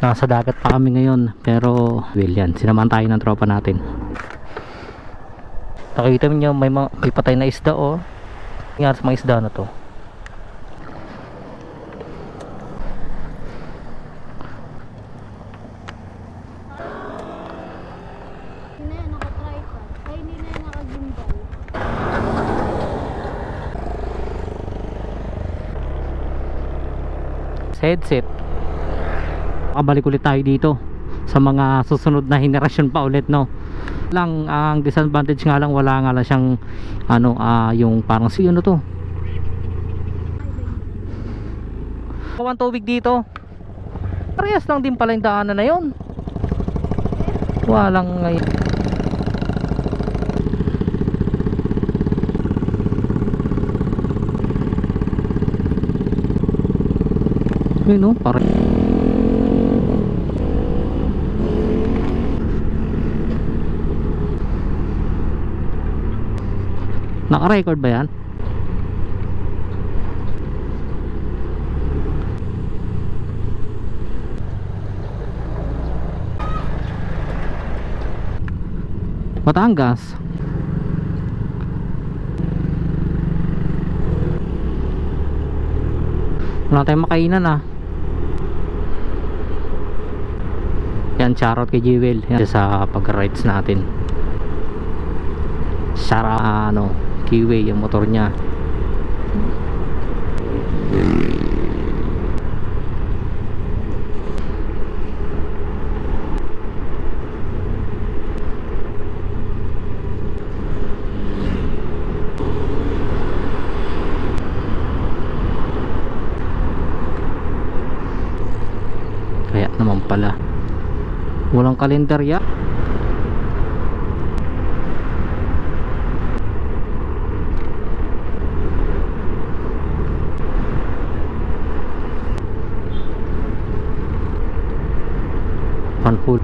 Nasa dagat pa kami ngayon, pero yan, sinamahan tayo ng tropa natin. Nakita niyo may patay na isda oh. Nangyari sa mga isda na to. Hindi na yan naka-tripod. Ay, hindi na yan naka-gimbal. Headset. Makabalik ulit tayo dito sa mga susunod na henerasyon pa ulit, no? Lang ang disadvantage nga lang, wala nga lang siyang yung parang ano to, kawan tubig dito. Parehas lang din pala yung daanan na yun. Walang ngayon. Yun no, parang naka-record ba yan? Batangas. Wala tayong makainan ah. Yan, shoutout kay Jewel sa pag-rides natin. Sara Kiwi yung motor niya. Kaya naman pala walang kalendarya. Panhul